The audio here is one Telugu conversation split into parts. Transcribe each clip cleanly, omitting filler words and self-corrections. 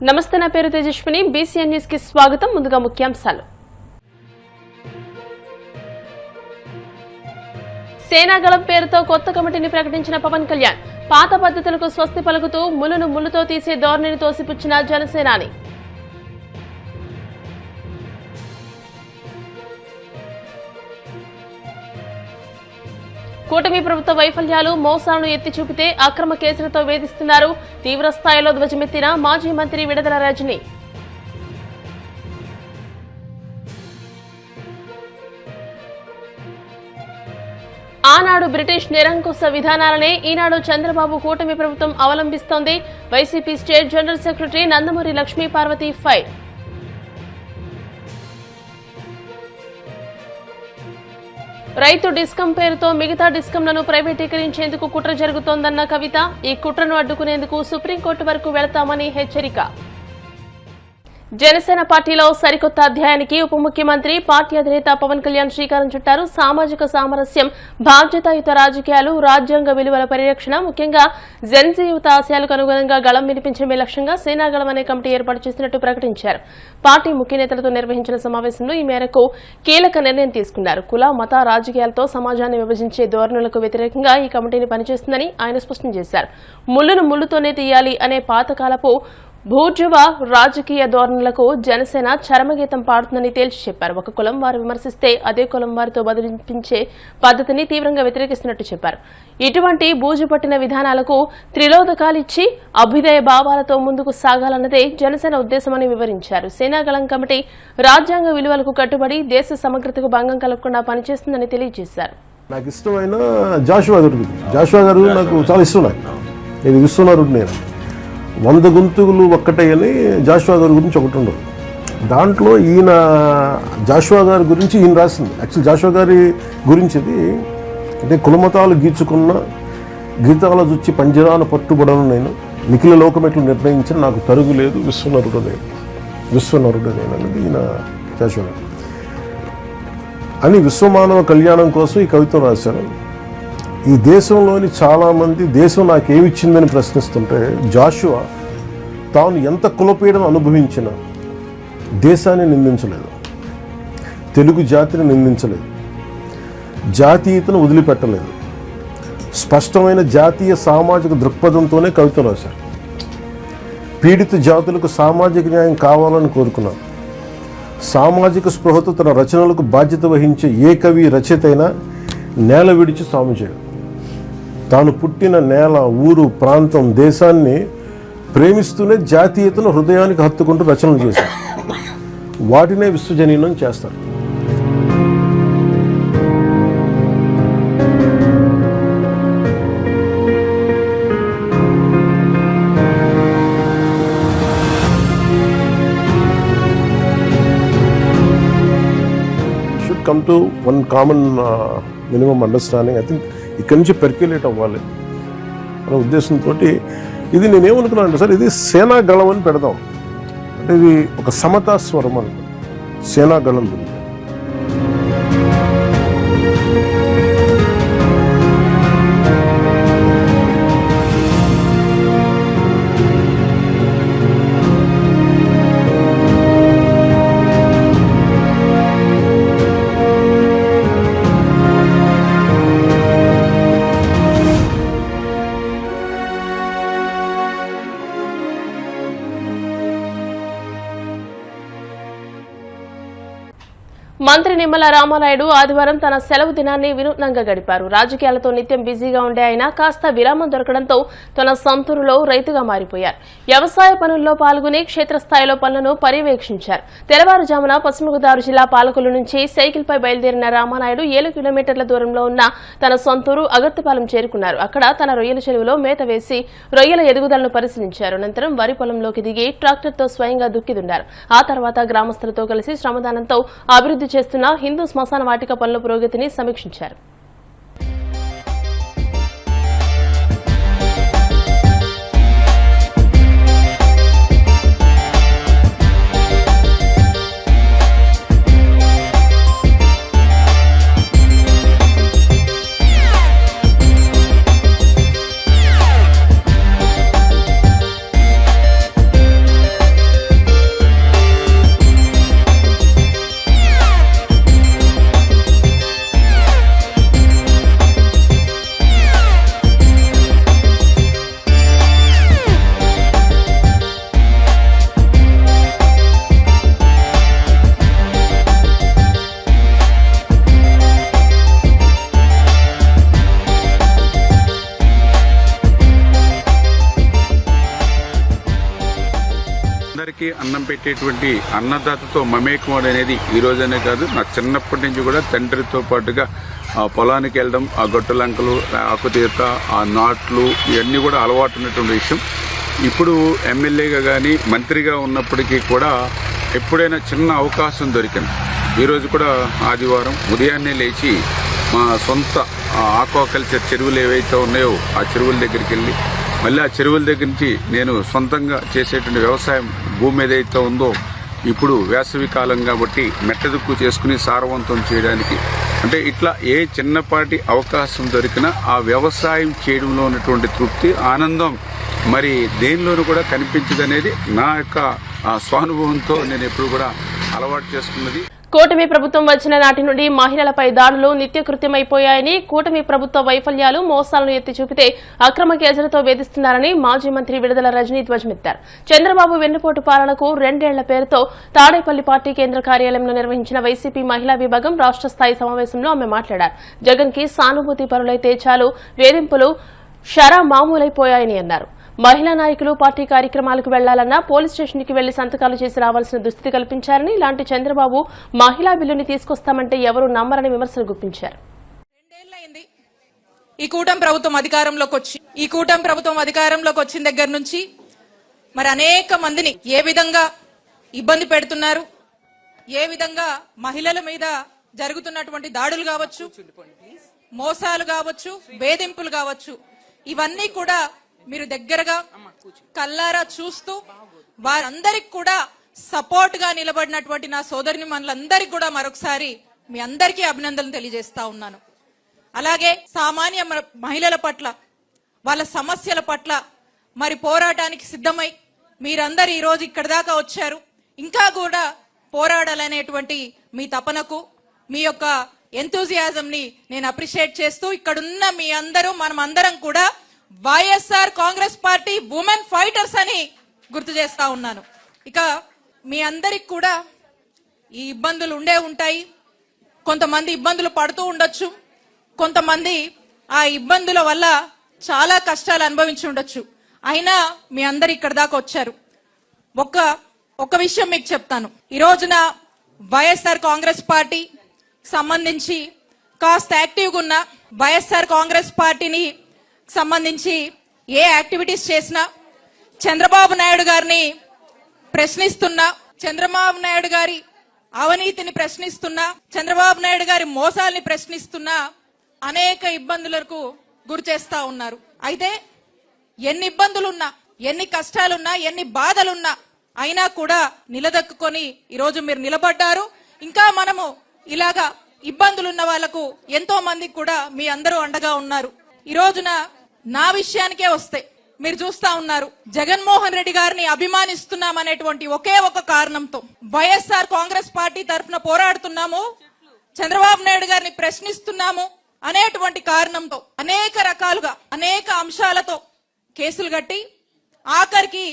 నమస్తే, నా పేరు తేజస్విని. బీసీఎన్ న్యూస్ కి స్వాగతం. ముందుగా ముఖ్యాంశాలు. సేనాగళం పేరుతో కొత్త కమిటీని ప్రకటించిన పవన్ కళ్యాణ్. పాత పద్ధతులకు స్వస్తి పలుకుతూ ములును ములుతో తీసే ధోరణిని తోసిపుచ్చిన జనసేనాని. కూటమి ప్రభుత్వ వైఫల్యాలు, మోసాలను ఎత్తి చూపితే అక్రమ కేసులతో వేధిస్తున్నారు. తీవ్ర స్థాయిలో ధ్వజమెత్తిన మాజీ మంత్రి విడదల రజని. ఆనాడు బ్రిటిష్ నిరంకుశ విధానాలనే ఈనాడు చంద్రబాబు కూటమి ప్రభుత్వం అవలంబిస్తోంది. YCP state general secretary Nandamuri Lakshmi Parvathi fire. రైతు డిస్కం పేరుతో మిగతా డిస్కంలను ప్రైవేటీకరించేందుకు కుట్ర జరుగుతోందన్న కవిత. ఈ కుట్రను అడ్డుకునేందుకు సుప్రీంకోర్టు వరకు వెళతామని హెచ్చరిక. జనసేన పార్టీలో సరికొత్త అధ్యాయానికి ఉప ముఖ్యమంత్రి, పార్టీ అధినేత పవన్ కళ్యాణ్ శ్రీకారం చుట్టారు. సామాజిక సామరస్యం, బాధ్యతాయుత రాజకీయాలు, రాజ్యాంగ విలువల పరిరక్షణ, ముఖ్యంగా జెన్జీ యువత ఆశయాలకు అనుగుణంగా గళం వినిపించడమే లక్ష్యంగా సేనాగళం అనే కమిటీ ఏర్పాటు చేసినట్టు ప్రకటించారు. పార్టీ ముఖ్య నేతలతో నిర్వహించిన సమావేశంలో ఈ మేరకు కీలక నిర్ణయం తీసుకున్నారు. కుల, మత రాజకీయాలతో సమాజాన్ని విభజించే ధోరణులకు వ్యతిరేకంగా ఈ కమిటీని పనిచేస్తుందని ఆయన స్పష్టం చేశారు. ముళ్లును ముళ్లుతోనే తీయాలి అనే పాతకాలపు భూర్జువా రాజకీయ ధోరణులకు జనసేన చరమగీతం పాడుతుందని తేల్చి చెప్పారు. ఒక కులం వారు విమర్శిస్తే అదే కులం వారితో బదిలించే పద్ధతిని తీవ్రంగా వ్యతిరేకిస్తున్నట్టు చెప్పారు. ఇటువంటి బూజు పట్టిన విధానాలకు త్రిలోదకాలిచ్చి అభ్యుదయ భావాలతో ముందుకు సాగాలన్నదే జనసేన ఉద్దేశమని వివరించారు. సేనాగళం కమిటీ రాజ్యాంగ విలువలకు కట్టుబడి దేశ సమగ్రతకు భంగం కలగకుండా పనిచేస్తుందని తెలియజేశారు. నాకు ఇష్టమైన జాషువా గారు నాకు చాలా ఇష్టం. నేను విశ్వనాథుడు, నేను 100 గొంతులు ఒక్కటేయని జాషువా గారి గురించి ఒకటి ఉండదు. దాంట్లో ఈయన జాషువా గారి గురించి ఈయన రాసింది. యాక్చువల్ జాషువా గారి గురించి ఇది అంటే కులమతాలు గీచుకున్న గీతాల చూచి పంజరాన పట్టుబడను నేను, నిఖిల లోకమెట్లు నిర్ణయించిన నాకు తరుగు లేదు, విశ్వనరుడు నేను అనేది ఈయన జాషువా గారు అని విశ్వమానవ కళ్యాణం కోసం ఈ కవిత రాశారు. ఈ దేశంలోని చాలామంది దేశం నాకేమిచ్చిందని ప్రశ్నిస్తుంటే జాషువా తాను ఎంత కులపీడను అనుభవించినా దేశాన్ని నిందించలేదు, తెలుగు జాతిని నిందించలేదు, జాతీయతను వదిలిపెట్టలేదు. స్పష్టమైన జాతీయ సామాజిక దృక్పథంతోనే కవిత రాశారు. పీడిత జాతులకు సామాజిక న్యాయం కావాలని కోరుకున్నారు. సామాజిక స్పృహతో తన రచనలకు బాధ్యత వహించే ఏ కవి రచయిత అయినా నేల విడిచి సాము చేయడు. తాను పుట్టిన నేల, ఊరు, ప్రాంతం, దేశాన్ని ప్రేమిస్తూనే జాతీయతను హృదయానికి హత్తుకుంటూ రచనలు చేశారు. వాటినే విశ్వజనీనం చేస్తారు. Should come to one common minimum understanding. I think ఇక్కడి నుంచి పెర్క్యులేట్ అవ్వాలి అనే ఉద్దేశంతో ఇది నేనేమనుకున్నాను అంటే, సార్ ఇది సేనాగళం అని పెడదాం అంటే ఇది ఒక సమతా స్వరం అని సేనాగళం గురించి. మంత్రి నిమ్మల రామానాయుడు ఆదివారం తన సెలవు దినాన్ని వినూత్నంగా గడిపారు. రాజకీయాలతో నిత్యం బిజీగా ఉండే ఆయన కాస్త విరామం దొరకడంతో తన సొంతూరులో రైతుగా మారిపోయారు. వ్యవసాయ పనుల్లో పాల్గొని క్షేత్రస్థాయిలో పనులను పర్యవేక్షించారు. తెల్లవారుజామున పశ్చిమ గోదావరి జిల్లా పాలకుల నుంచి సైకిల్పై బయలుదేరిన రామానాయుడు 7 కిలోమీటర్ల దూరంలో ఉన్న తన సొంతూరు అగర్తిపాలెం చేరుకున్నారు. అక్కడ తన రొయ్యల చెరువులో మేత వేసి రొయ్యల ఎదుగుదలను పరిశీలించారు. అనంతరం వరి పొలంలోకి దిగి ట్రాక్టర్తో స్వయంగా దుక్కిదున్నారు. ఆ తర్వాత గ్రామస్తులతో కలిసి శ్రమదానంతో అభివృద్ధి చేస్తున్న హిందూ శ్మశాన వాటిక పనుల పురోగతిని సమీక్షించారు. అందరికీ అన్నం పెట్టేటువంటి అన్నదాతతో మమేకం అనేది ఈ రోజనే కాదు, నా చిన్నప్పటి నుంచి కూడా తండ్రితో పాటుగా పొలానికి వెళ్ళడం, ఆ గొట్టలంకలు, ఆకుతీత, ఆ నాట్లు ఇవన్నీ కూడా అలవాటు ఉన్నటువంటి విషయం. ఇప్పుడు ఎమ్మెల్యేగా కానీ మంత్రిగా ఉన్నప్పటికీ కూడా ఎప్పుడైనా చిన్న అవకాశం దొరికింది. ఈరోజు కూడా ఆదివారం ఉదయాన్నే లేచి మా సొంత ఆక్వాకల్చర్ చెరువులు ఏవైతే ఉన్నాయో ఆ చెరువుల దగ్గరికి వెళ్ళి మళ్ళీ ఆ చెరువుల దగ్గర నుంచి నేను సొంతంగా చేసేటువంటి వ్యవసాయం భూమి ఏదైతే ఉందో ఇప్పుడు వేసవి కాలం కాబట్టి మెట్టదుక్కు చేసుకుని సారవంతం చేయడానికి, అంటే ఇట్లా ఏ చిన్నపాటి అవకాశం దొరికినా ఆ వ్యవసాయం చేయడంలో ఉన్నటువంటి తృప్తి, ఆనందం మరి దేనిలోనూ కూడా కనిపించదనేది నా యొక్క స్వానుభవంతో నేను ఎప్పుడు కూడా అలవాటు చేసుకున్నది. కూటమి ప్రభుత్వం వచ్చిన నాటి నుండి మహిళలపై దాడులు నిత్యకృత్యమైపోయాయని, కూటమి ప్రభుత్వ వైఫల్యాలు, మోసాలను ఎత్తి చూపితే అక్రమ కేసులతో వేధిస్తున్నారని మాజీ మంత్రి విడుదల రజనీ ధ్వజమెత్తారు. చంద్రబాబు వెన్నుపోటు పాలనకు 2 ఏళ్ల పేరుతో తాడేపల్లి పార్టీ కేంద్ర కార్యాలయంలో నిర్వహించిన వైసీపీ మహిళా విభాగం రాష్ట్ర స్థాయి సమావేశంలో ఆమె మాట్లాడారు. జగన్ కి సానుభూతి పరులైతే చాలు, వేధింపులు షరా మామూలైపోయాయని అన్నారు. మహిళా నాయకులు పార్టీ కార్యక్రమాలకు వెళ్లాలన్నా పోలీస్ స్టేషన్కి వెళ్లి సంతకాలు చేసి రావాల్సిన దుస్థితి కల్పించారని, ఇలాంటి చంద్రబాబు మహిళా బిల్లుని తీసుకొస్తామంటే ఎవరూ నమ్మరని విమర్శలు గుప్పించారు. 2 ఏళ్లైంది ఈ కూటమి ప్రభుత్వం అధికారంలోకి వచ్చిన దగ్గర నుంచి మరి అనేక మందిని ఏ విధంగా ఇబ్బంది పెడుతున్నారు, ఏ విధంగా మహిళల మీద జరుగుతున్నటువంటి దాడులు కావచ్చు, మోసాలు కావచ్చు, వేధింపులు కావచ్చు, ఇవన్నీ కూడా మీరు దగ్గరగా కల్లారా చూస్తూ వారందరికి కూడా సపోర్ట్ గా నిలబడినటువంటి నా సోదరిని మనలందరికీ కూడా మరొకసారి మీ అందరికీ అభినందనలు తెలియజేస్తా ఉన్నాను. అలాగే సామాన్య మహిళల పట్ల, వాళ్ళ సమస్యల పట్ల మరి పోరాటానికి సిద్ధమై మీరందరూ ఈ రోజు ఇక్కడ దాకా వచ్చారు. ఇంకా కూడా పోరాడాలనేటువంటి మీ తపనకు, మీ యొక్క ఎంతూజియాజం ని నేను అప్రిషియేట్ చేస్తూ ఇక్కడున్న మీ అందరూ మనమందరం కూడా YSR Congress party women fighters అని గుర్తు చేస్తా ఉన్నాను. ఇక మీ అందరికి కూడా ఈ ఇబ్బందులు ఉంటాయి. కొంతమంది ఇబ్బందులు పడుతూ ఉండొచ్చు, కొంతమంది ఆ ఇబ్బందుల వల్ల చాలా కష్టాలు అనుభవించి ఉండొచ్చు. అయినా మీ అందరు ఇక్కడ దాకా వచ్చారు. ఒక విషయం మీకు చెప్తాను. ఈ రోజున వైఎస్ఆర్ కాంగ్రెస్ పార్టీ సంబంధించి కాస్త యాక్టివ్గా ఉన్న, వైఎస్ఆర్ కాంగ్రెస్ పార్టీని సంబంధించి ఏ యాక్టివిటీస్ చేసినా, చంద్రబాబు నాయుడు గారిని ప్రశ్నిస్తున్నా, చంద్రబాబు నాయుడు గారి అవినీతిని ప్రశ్నిస్తున్నా, చంద్రబాబు నాయుడు గారి మోసాల్ని ప్రశ్నిస్తున్నా అనేక ఇబ్బందులకు గురి చేస్తా ఉన్నారు. అయితే ఎన్ని ఇబ్బందులున్నా, ఎన్ని కష్టాలున్నా, ఎన్ని బాధలున్నా అయినా కూడా నిలదొక్కుని ఈరోజు మీరు నిలబడ్డారు. ఇంకా మనము ఇలాగా ఇబ్బందులున్న వాళ్లకు ఎంతో మందికి కూడా మీ అందరూ అండగా ఉన్నారు. ఈ రోజున నా విషయానికే వస్తే మీరు చూస్తా ఉన్నారు, జగన్మోహన్ రెడ్డి గారిని అభిమానిస్తున్నామనేటువంటి ఒకే ఒక కారణంతో వైఎస్ఆర్ కాంగ్రెస్ పార్టీ తరఫున పోరాడుతున్నాము, చంద్రబాబు నాయుడు గారిని ప్రశ్నిస్తున్నాము అనేటువంటి కారణంతో అనేక రకాలుగా అనేక అంశాలతో కేసులు కట్టి, ఆఖరికి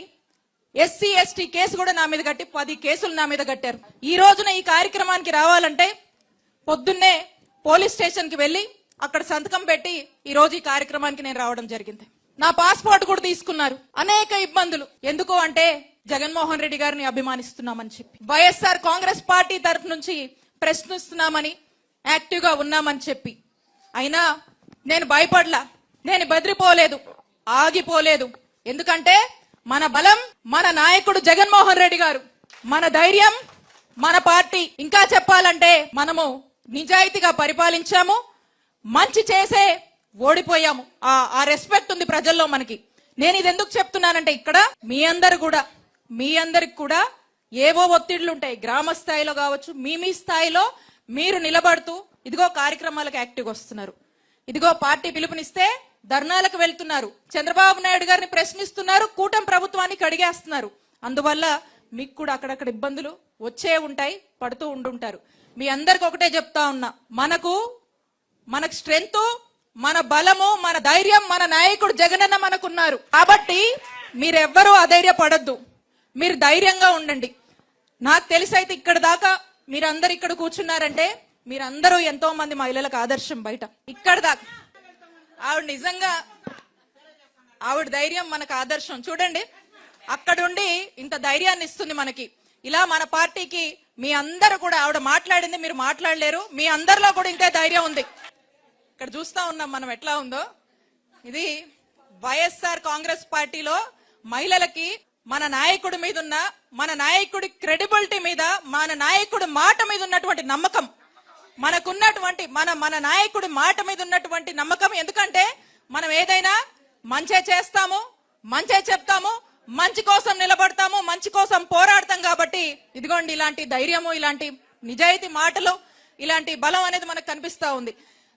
ఎస్సీ ఎస్టీ కేసు కూడా నా మీద కట్టి 10 కేసులు నా మీద కట్టారు. ఈ రోజున ఈ కార్యక్రమానికి రావాలంటే పొద్దున్నే పోలీస్ స్టేషన్ కి వెళ్లి అక్కడ సంతకం పెట్టి ఈ రోజు ఈ కార్యక్రమానికి నేను రావడం జరిగింది. నా పాస్పోర్ట్ కూడా తీసుకున్నారు. అనేక ఇబ్బందులు. ఎందుకు అంటే జగన్మోహన్ రెడ్డి గారిని అభిమానిస్తున్నామని చెప్పి, వైఎస్ఆర్ కాంగ్రెస్ పార్టీ తరఫు నుంచి ప్రశ్నిస్తున్నామని, యాక్టివ్ గా ఉన్నామని చెప్పి. అయినా నేను భయపడలా, నేను బెదిరిపోలేదు, ఆగిపోలేదు. ఎందుకంటే మన బలం మన నాయకుడు జగన్మోహన్ రెడ్డి గారు, మన ధైర్యం మన పార్టీ. ఇంకా చెప్పాలంటే మనము నిజాయితీగా పరిపాలించాము, మంచి చేసే ఓడిపోయాము. ఆ రెస్పెక్ట్ ఉంది ప్రజల్లో మనకి. నేను ఇది ఎందుకు చెప్తున్నానంటే ఇక్కడ మీ అందరికి కూడా ఏవో ఒత్తిళ్లు ఉంటాయి. గ్రామ స్థాయిలో కావచ్చు, మీ స్థాయిలో మీరు నిలబడుతూ ఇదిగో కార్యక్రమాలకు యాక్టివ్ వస్తున్నారు, ఇదిగో పార్టీ పిలుపునిస్తే ధర్నాలకు వెళ్తున్నారు, చంద్రబాబు నాయుడు గారిని ప్రశ్నిస్తున్నారు, కూటమి ప్రభుత్వాన్ని కడిగేస్తున్నారు. అందువల్ల మీకు కూడా అక్కడక్కడ ఇబ్బందులు వచ్చే ఉంటాయి, పడుతూ ఉండుంటారు. మీ అందరికి ఒకటే చెప్తా ఉన్నా, మనకు స్ట్రెంగ్త్, మన బలము, మన ధైర్యం మన నాయకుడు జగనన్న మనకున్నారు. కాబట్టి మీరెవ్వరూ అధైర్యపడద్దు, మీరు ధైర్యంగా ఉండండి. నాకు తెలిసైతే ఇక్కడ దాకా మీరందరు ఇక్కడ కూర్చున్నారంటే మీరందరూ ఎంతో మంది మహిళలకు ఆదర్శం. బయట ఇక్కడ దాకా ఆవిడ నిజంగా ఆవిడ ధైర్యం మనకు ఆదర్శం. చూడండి, అక్కడుండి ఇంత ధైర్యాన్ని ఇస్తుంది మనకి. ఇలా మన పార్టీకి మీ అందరూ కూడా, ఆవిడ మాట్లాడింది మీరు మాట్లాడలేరు, మీ అందరిలో కూడా ఇంతే ధైర్యం ఉంది. ఇక్కడ చూస్తా ఉన్నాం మనం ఎట్లా ఉందో. ఇది వైఎస్ఆర్ కాంగ్రెస్ పార్టీలో మహిళలకి మన నాయకుడి మీద ఉన్న, మన నాయకుడి క్రెడిబిలిటీ మీద, మన నాయకుడి మాట మీద ఉన్నటువంటి నమ్మకం, మనకున్నటువంటి మన నాయకుడి మాట మీద ఉన్నటువంటి నమ్మకం. ఎందుకంటే మనం ఏదైనా మంచే చేస్తాము, మంచే చెప్తాము, మంచి కోసం నిలబడతాము, మంచి కోసం పోరాడతాం. కాబట్టి ఇదిగోండి ఇలాంటి ధైర్యము, ఇలాంటి నిజాయితీ మాటలు, ఇలాంటి బలం అనేది మనకు కనిపిస్తా ఉంది.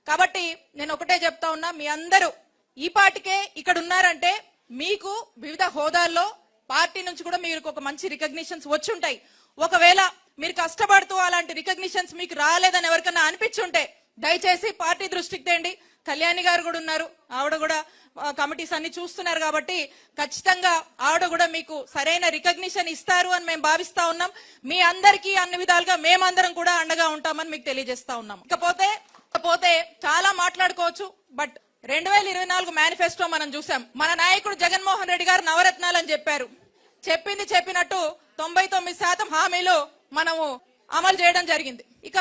కాబట్టి నేను ఒకటే చెప్తా ఉన్నా, మీ అందరూ ఈ పాటికే ఇక్కడ ఉన్నారంటే మీకు వివిధ హోదాల్లో పార్టీ నుంచి కూడా మీకు ఒక మంచి రికగ్నిషన్స్ వచ్చి ఉంటాయి. ఒకవేళ మీరు కష్టపడుతూ అలాంటి రికగ్నిషన్స్ మీకు రాలేదని ఎవరికైనా అనిపించుంటే దయచేసి పార్టీ దృష్టికి తేండి. కళ్యాణి గారు కూడా ఉన్నారు, ఆవిడ కూడా కమిటీస్ అన్ని చూస్తున్నారు. కాబట్టి ఖచ్చితంగా ఆవిడ కూడా మీకు సరైన రికగ్నిషన్ ఇస్తారు అని మేము భావిస్తా ఉన్నాం. మీ అందరికీ అన్ని విధాలుగా మేమందరం కూడా అండగా ఉంటామని మీకు తెలియజేస్తా ఉన్నాం. ఇకపోతే చాలా మాట్లాడుకోవచ్చు, బట్ 2024 మేనిఫెస్టో మనం చూసాం. మన నాయకుడు జగన్మోహన్ రెడ్డి గారు నవరత్నాలు అని చెప్పారు. చెప్పింది చెప్పినట్టు 99% హామీలు మనము అమలు చేయడం జరిగింది. ఇక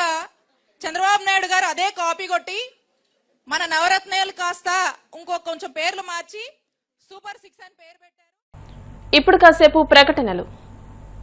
చంద్రబాబు నాయుడు గారు అదే కాపీ కొట్టి మన నవరత్నాలు కాస్త కొంచెం పేర్లు మార్చి సూపర్ 6 అని పేరు పెట్టారు. ఇప్పుడు కాసేపు ప్రకటనలు.